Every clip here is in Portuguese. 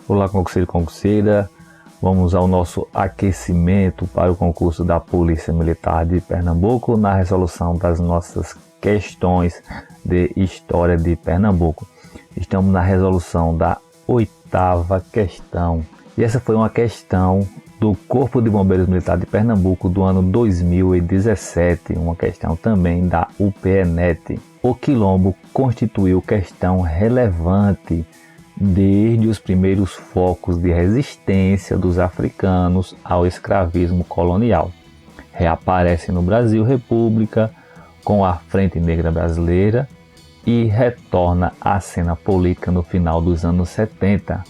Olá, concurseiro e concurseira, vamos ao nosso aquecimento para o concurso da Polícia Militar de Pernambuco na resolução das nossas questões de História de Pernambuco. Estamos na resolução da 8ª questão e essa foi uma questão do Corpo de Bombeiros Militar de Pernambuco do ano 2017, uma questão também da UPE-NET. O quilombo constituiu questão relevante desde os primeiros focos de resistência dos africanos ao escravismo colonial. Reaparece no Brasil República com a Frente Negra Brasileira e retorna à cena política no final dos anos 70,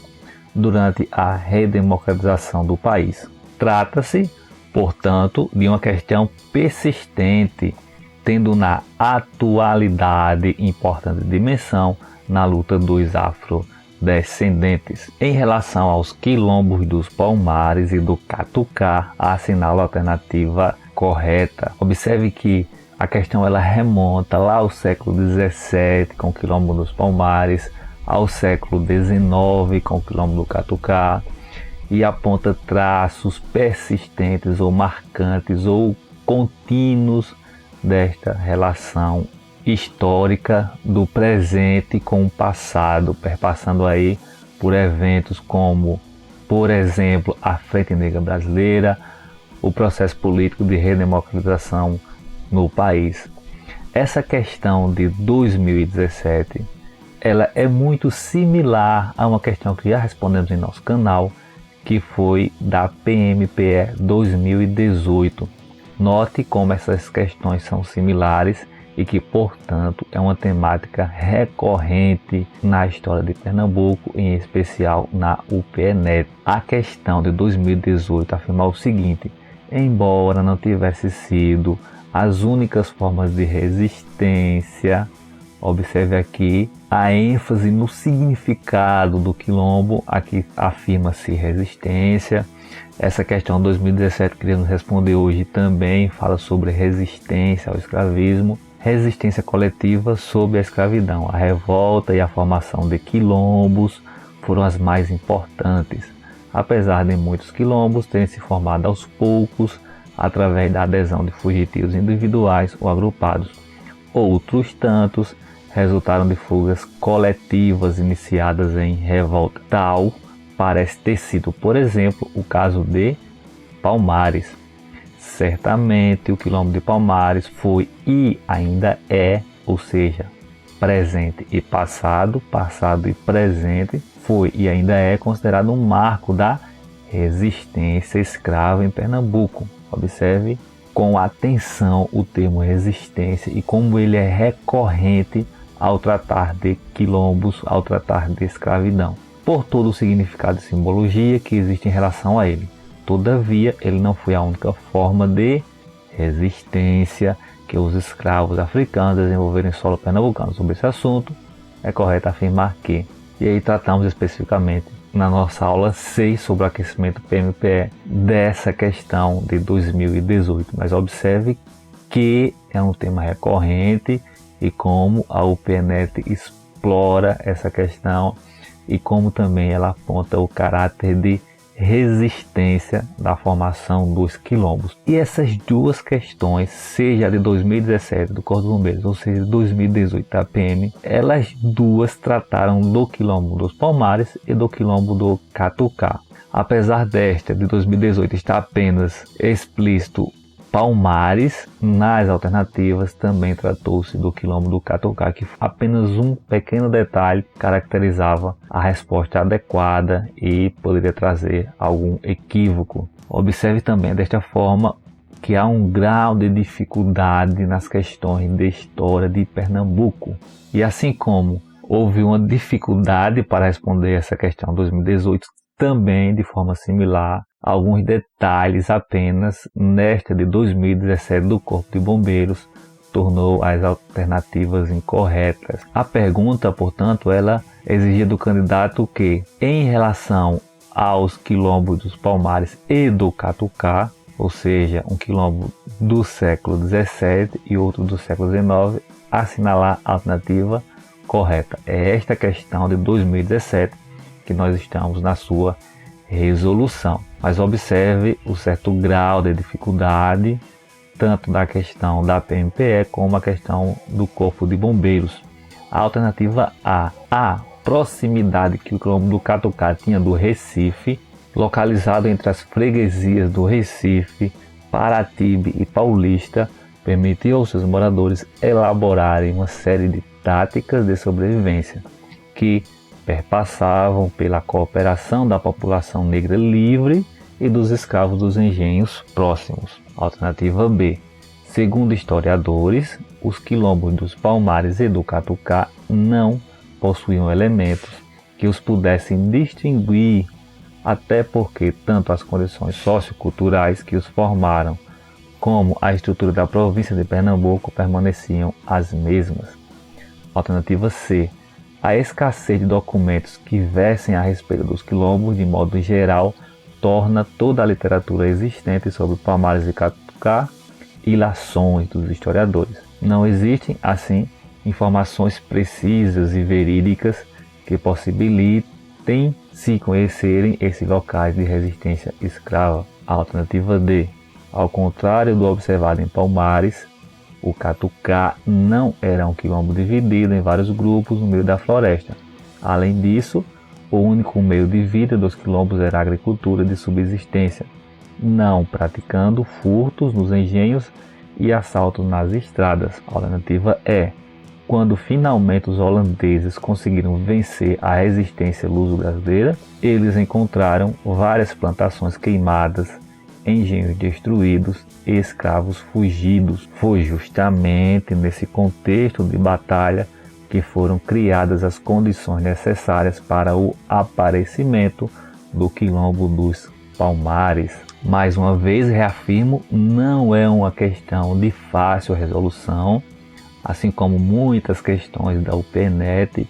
durante a redemocratização do país. Trata-se, portanto, de uma questão persistente, tendo na atualidade importante dimensão na luta dos afrodescendentes. Em relação aos quilombos dos Palmares e do Catucá, assinala a alternativa correta. Observe que a questão ela remonta lá ao século XVII com o quilombo dos Palmares, ao século XIX com o quilombo do Catucá, e aponta traços persistentes ou marcantes ou contínuos desta relação histórica do presente com o passado, perpassando aí por eventos como, por exemplo, a Frente Negra Brasileira, o processo político de redemocratização no país. Essa questão de 2017, ela é muito similar a uma questão que já respondemos em nosso canal, que foi da PMPE 2018. Note como essas questões são similares e que, portanto, é uma temática recorrente na história de Pernambuco, em especial na UPE-NET. A questão de 2018 afirma o seguinte: embora não tivesse sido as únicas formas de resistência, observe aqui a ênfase no significado do quilombo, aqui afirma-se resistência. Essa questão 2017 que queremos responder hoje também fala sobre resistência ao escravismo, resistência coletiva sob a escravidão. A revolta e a formação de quilombos foram as mais importantes, apesar de muitos quilombos terem se formado aos poucos através da adesão de fugitivos individuais ou agrupados. Outros tantos resultaram de fugas coletivas iniciadas em revolta. Tal parece ter sido, por exemplo, o caso de Palmares. Certamente o quilombo de Palmares foi e ainda é, ou seja, presente e passado, passado e presente, foi e ainda é considerado um marco da resistência escrava em Pernambuco. Observe com atenção o termo resistência e como ele é recorrente ao tratar de quilombos, ao tratar de escravidão, por todo o significado e simbologia que existe em relação a ele. Todavia, ele não foi a única forma de resistência que os escravos africanos desenvolveram em solo pernambucano. Sobre esse assunto, é correto afirmar que, e aí tratamos especificamente na nossa aula 6 sobre o aquecimento PMPE dessa questão de 2018, mas observe que é um tema recorrente e como a UPE-NET explora essa questão e como também ela aponta o caráter de resistência da formação dos quilombos. E essas duas questões, seja a de 2017 do Corpo de Bombeiros, ou seja, de 2018 da PM, elas duas trataram do quilombo dos Palmares e do quilombo do Catucá. Apesar desta de 2018 estar apenas explícito Palmares, nas alternativas também tratou-se do quilombo do Catucá, que apenas um pequeno detalhe caracterizava a resposta adequada e poderia trazer algum equívoco. Observe também desta forma que há um grau de dificuldade nas questões de história de Pernambuco. E assim como houve uma dificuldade para responder essa questão 2018, também de forma similar, alguns detalhes apenas nesta de 2017 do Corpo de Bombeiros tornou as alternativas incorretas. A pergunta, portanto, ela exigia do candidato que, em relação aos quilombos dos Palmares e do Catucá, ou seja, um quilombo do século XVII e outro do século XIX, assinalar a alternativa correta. É esta questão de 2017 que nós estamos na sua resolução. Mas observe o certo grau de dificuldade, tanto da questão da PMPE como a questão do Corpo de Bombeiros. A alternativa A proximidade que o quilombo do Catucá tinha do Recife, localizado entre as freguesias do Recife, Paratibe e Paulista, permitiu aos seus moradores elaborarem uma série de táticas de sobrevivência que perpassavam pela cooperação da população negra livre e dos escravos dos engenhos próximos. Alternativa B. Segundo historiadores, os quilombos dos Palmares e do Catucá não possuíam elementos que os pudessem distinguir, até porque tanto as condições socioculturais que os formaram como a estrutura da província de Pernambuco permaneciam as mesmas. Alternativa C. A escassez de documentos que versem a respeito dos quilombos de modo geral torna toda a literatura existente sobre Palmares e Catucá ilações dos historiadores. Não existem, assim, informações precisas e verídicas que possibilitem se conhecerem esses locais de resistência escrava. A alternativa D. Ao contrário do observado em Palmares, o Catucá não era um quilombo dividido em vários grupos no meio da floresta. Além disso, o único meio de vida dos quilombos era a agricultura de subsistência, não praticando furtos nos engenhos e assaltos nas estradas. A alternativa E. Quando finalmente os holandeses conseguiram vencer a resistência luso-brasileira, eles encontraram várias plantações queimadas, engenhos destruídos e escravos fugidos. Foi justamente nesse contexto de batalha que foram criadas as condições necessárias para o aparecimento do quilombo dos Palmares. Mais uma vez reafirmo, não é uma questão de fácil resolução, assim como muitas questões da UPNET,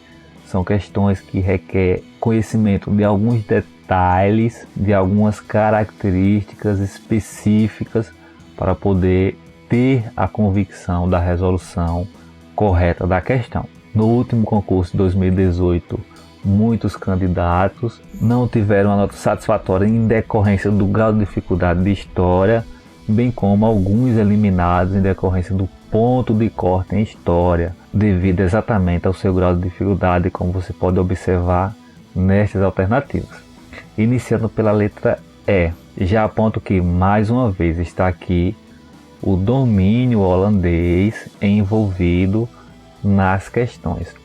são questões que requerem conhecimento de alguns detalhes, de algumas características específicas para poder ter a convicção da resolução correta da questão. No último concurso de 2018, muitos candidatos não tiveram a nota satisfatória em decorrência do grau de dificuldade de história, bem como alguns eliminados em decorrência do ponto de corte em história, devido exatamente ao seu grau de dificuldade, como você pode observar nestas alternativas. Iniciando pela letra E, já aponto que mais uma vez está aqui o domínio holandês envolvido nas questões.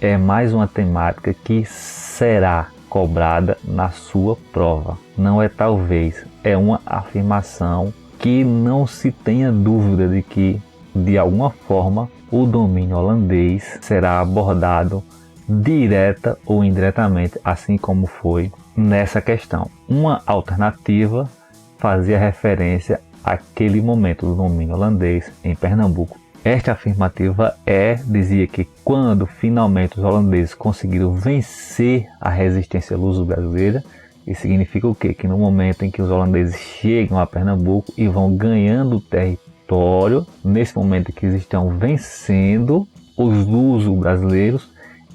É mais uma temática que será cobrada na sua prova. Não é talvez, é uma afirmação que não se tenha dúvida de que, de alguma forma, o domínio holandês será abordado direta ou indiretamente, assim como foi nessa questão. Uma alternativa fazia referência àquele momento do domínio holandês em Pernambuco. Esta afirmativa dizia que quando finalmente os holandeses conseguiram vencer a resistência luso-brasileira, isso significa o quê? Que no momento em que os holandeses chegam a Pernambuco e vão ganhando território, nesse momento em que eles estão vencendo os luso-brasileiros,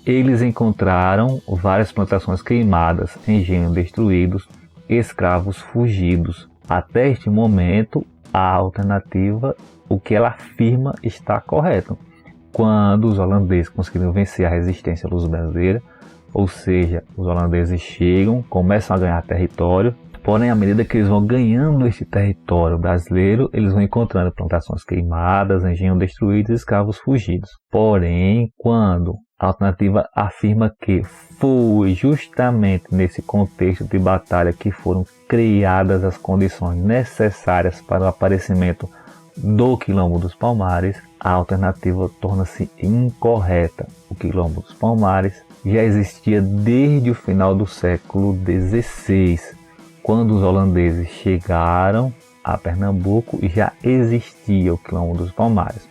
eles encontraram várias plantações queimadas, engenhos destruídos, escravos fugidos. Até este momento, a alternativa, o que ela afirma, está correto. Quando os holandeses conseguiram vencer a resistência luso-brasileira, ou seja, os holandeses chegam, começam a ganhar território, porém, à medida que eles vão ganhando este território brasileiro, eles vão encontrando plantações queimadas, engenhos destruídos e escravos fugidos. Porém, quando a alternativa afirma que foi justamente nesse contexto de batalha que foram criadas as condições necessárias para o aparecimento do quilombo dos Palmares, a alternativa torna-se incorreta. O quilombo dos Palmares já existia desde o final do século XVI. Quando os holandeses chegaram a Pernambuco, já existia o quilombo dos Palmares.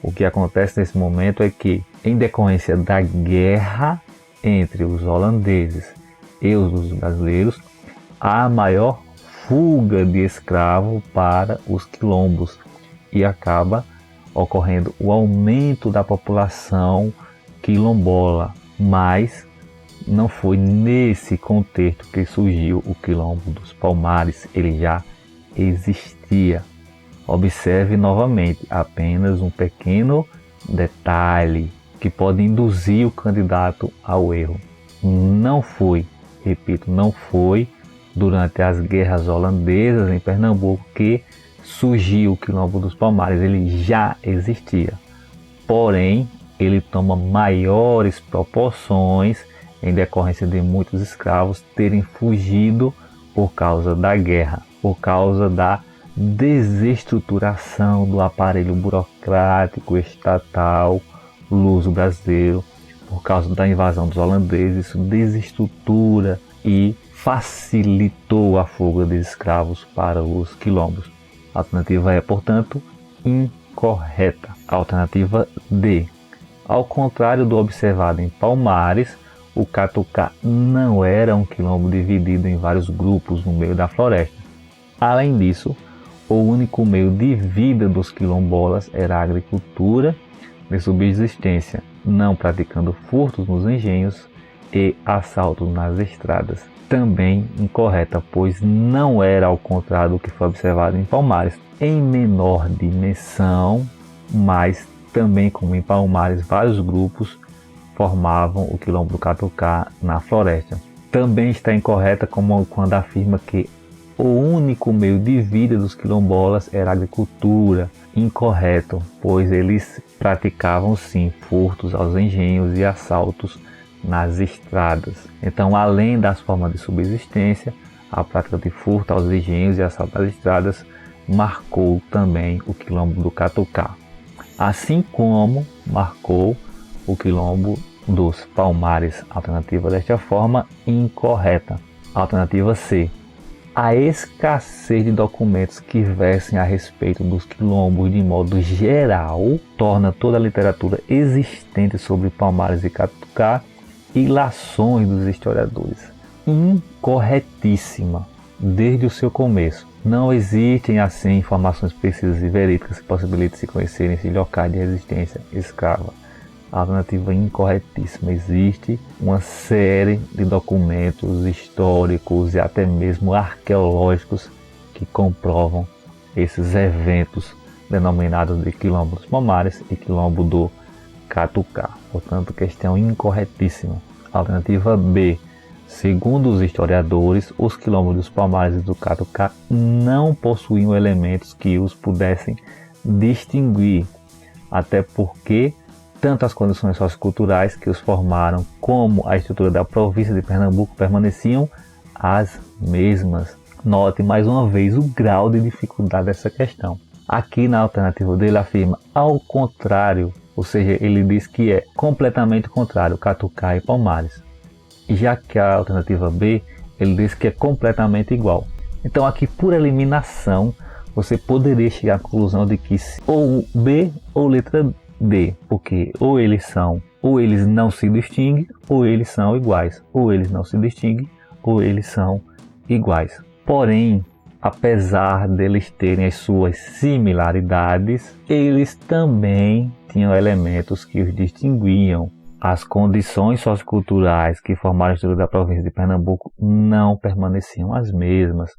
O que acontece nesse momento é que, em decorrência da guerra entre os holandeses e os brasileiros, há maior fuga de escravos para os quilombos e acaba ocorrendo o aumento da população quilombola. Mas não foi nesse contexto que surgiu o Quilombo dos Palmares, ele já existia. Observe novamente apenas um pequeno detalhe que pode induzir o candidato ao erro. Não foi, repito, não foi durante as guerras holandesas em Pernambuco que surgiu o Quilombo dos Palmares, ele já existia. Porém, ele toma maiores proporções em decorrência de muitos escravos terem fugido por causa da guerra, por causa da desestruturação do aparelho burocrático estatal luso-brasileiro, por causa da invasão dos holandeses. Isso desestrutura e facilitou a fuga de escravos para os quilombos. A alternativa é, portanto, incorreta. Alternativa D. Ao contrário do observado em Palmares, o Catucá não era um quilombo dividido em vários grupos no meio da floresta. Além disso, o único meio de vida dos quilombolas era a agricultura de subsistência, não praticando furtos nos engenhos e assaltos nas estradas. Também incorreta, pois não era ao contrário do que foi observado em Palmares, em menor dimensão, mas também como em Palmares vários grupos formavam o quilombo do Catucá na floresta. Também está incorreta como quando afirma que o único meio de vida dos quilombolas era a agricultura. Incorreto, pois eles praticavam sim furtos aos engenhos e assaltos nas estradas. Então, além das formas de subsistência, a prática de furto aos engenhos e assalto às estradas marcou também o quilombo do Catucá, assim como marcou o quilombo dos Palmares. Alternativa desta forma incorreta. Alternativa C. A escassez de documentos que versem a respeito dos quilombos de modo geral torna toda a literatura existente sobre Palmares e Catucá ilações dos historiadores. Incorretíssima desde o seu começo. Não existem assim informações precisas e verídicas que possibilitem se conhecerem esses locais de resistência escrava. A alternativa incorretíssima. Existe uma série de documentos históricos e até mesmo arqueológicos que comprovam esses eventos denominados de Quilombo dos Palmares e Quilombo do Catucá. Portanto, questão incorretíssima. Alternativa B. Segundo os historiadores, os quilombos dos Palmares e do Catucá não possuíam elementos que os pudessem distinguir, até porque tanto as condições socioculturais que os formaram como a estrutura da província de Pernambuco permaneciam as mesmas. Note mais uma vez o grau de dificuldade dessa questão. Aqui na alternativa dele afirma ao contrário, ou seja, ele diz que é completamente contrário, Catucá e Palmares. E já que a alternativa B, ele diz que é completamente igual. Então aqui por eliminação, você poderia chegar à conclusão de que ou B ou letra D, porque ou eles não se distinguem, ou eles são iguais. Ou eles não se distinguem, ou eles são iguais. Porém, apesar deles terem as suas similaridades, eles também tinham elementos que os distinguiam. As condições socioculturais que formaram a estrutura da província de Pernambuco não permaneciam as mesmas.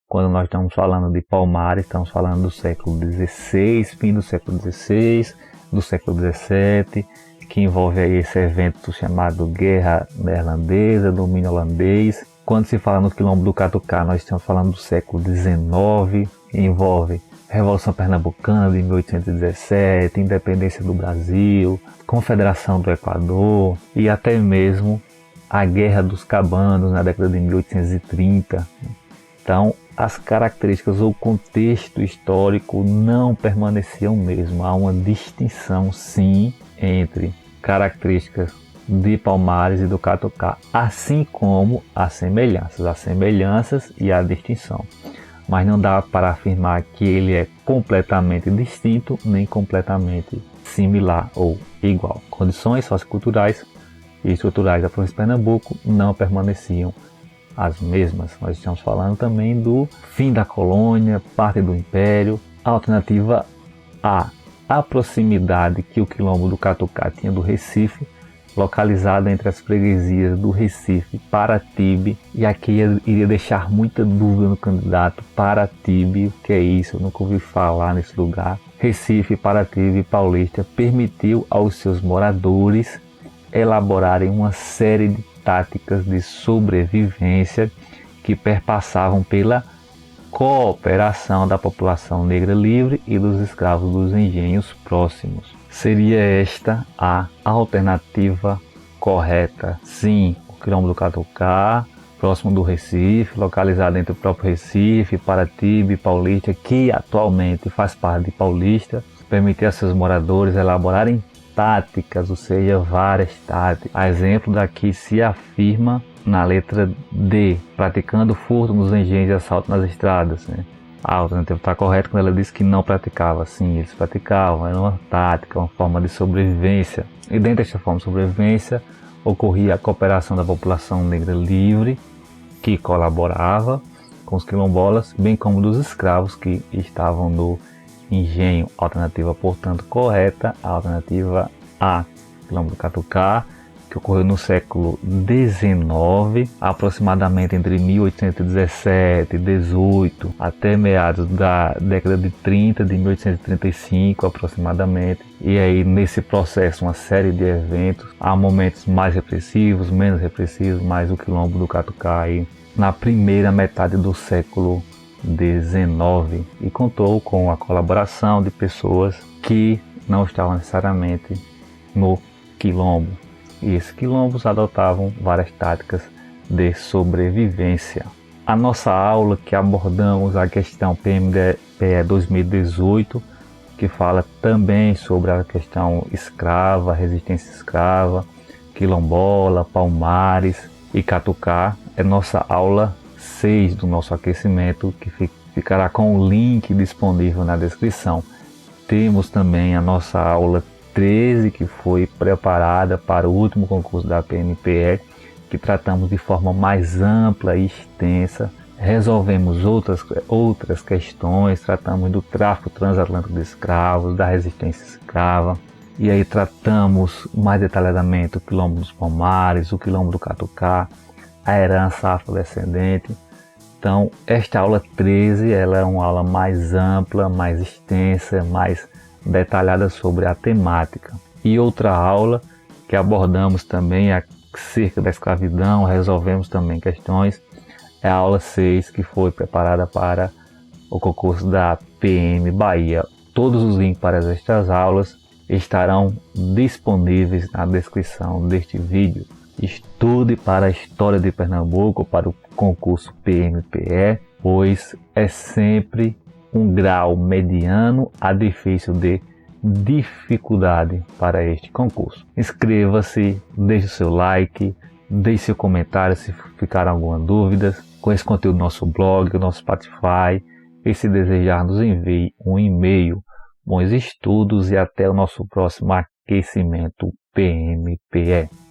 Quando nós estamos falando de Palmares, estamos falando do século XVI, fim do século XVI, do século XVII, que envolve aí esse evento chamado Guerra Neerlandesa, domínio holandês. Quando se fala no Quilombo do Catucá, nós estamos falando do século XIX, que envolve Revolução Pernambucana de 1817, Independência do Brasil, Confederação do Equador e até mesmo a Guerra dos Cabanos na década de 1830. Então, as características ou contexto histórico não permaneciam mesmo. Há uma distinção, sim, entre características de Palmares e do Catucá, assim como as semelhanças e a distinção. Mas não dá para afirmar que ele é completamente distinto nem completamente similar ou igual. Condições socioculturais e estruturais da província de Pernambuco não permaneciam as mesmas. Nós estamos falando também do fim da colônia, parte do império. A alternativa A. A proximidade que o Quilombo do Catucá tinha do Recife localizado entre as freguesias do Recife, Paratibe, e aqui iria deixar muita dúvida no candidato. Paratibe, o que é isso? Eu nunca ouvi falar nesse lugar. Recife, Paratibe, Paulista permitiu aos seus moradores elaborarem uma série de táticas de sobrevivência que perpassavam pela cooperação da população negra livre e dos escravos dos engenhos próximos. Seria esta a alternativa correta? Sim, o quilombo do Catucá, próximo do Recife, localizado entre o próprio Recife, Paratibe, Paulista, que atualmente faz parte de Paulista, permitir a seus moradores elaborarem táticas, ou seja, várias táticas. A exemplo daqui se afirma na letra D, praticando furto nos engenhos e assalto nas estradas, né? A alternativa está correta quando ela diz que não praticava. Sim, eles praticavam, era uma tática, uma forma de sobrevivência. E dentro desta forma de sobrevivência ocorria a cooperação da população negra livre, que colaborava com os quilombolas, bem como dos escravos que estavam no engenho. Alternativa, portanto, correta, a alternativa A, quilombo do Catucá, que ocorreu no século XIX, aproximadamente entre 1817 e 18, até meados da década de 30, de 1835 aproximadamente. E aí nesse processo uma série de eventos, há momentos mais repressivos, menos repressivos, mas o quilombo do Catucá aí na primeira metade do século XIX, e contou com a colaboração de pessoas que não estavam necessariamente no quilombo. E esses quilombos adotavam várias táticas de sobrevivência. A nossa aula que abordamos a questão PMPE 2018, que fala também sobre a questão escrava, resistência escrava, quilombola, palmares e catucá, é nossa aula 6 do nosso aquecimento, que ficará com o link disponível na descrição. Temos também a nossa aula 13, que foi preparada para o último concurso da PMPE, que tratamos de forma mais ampla e extensa. Resolvemos outras questões, tratamos do tráfico transatlântico de escravos, da resistência escrava, e aí tratamos mais detalhadamente o quilombo dos Palmares, o quilombo do Catucá, a herança afrodescendente. Então, esta aula 13 ela é uma aula mais ampla, mais extensa, mais detalhada sobre a temática. E outra aula que abordamos também acerca da escravidão, resolvemos também questões, é a aula 6, que foi preparada para o concurso da PM Bahia. Todos os links para estas aulas estarão disponíveis na descrição deste vídeo. Estude para a história de Pernambuco, para o concurso PMPE, pois é sempre um grau mediano a difícil de dificuldade para este concurso. Inscreva-se, deixe o seu like, deixe seu comentário se ficar alguma dúvida com esse conteúdo do nosso blog, do nosso Spotify, e se desejar nos envie um e-mail. Bons estudos e até o nosso próximo aquecimento PMPE.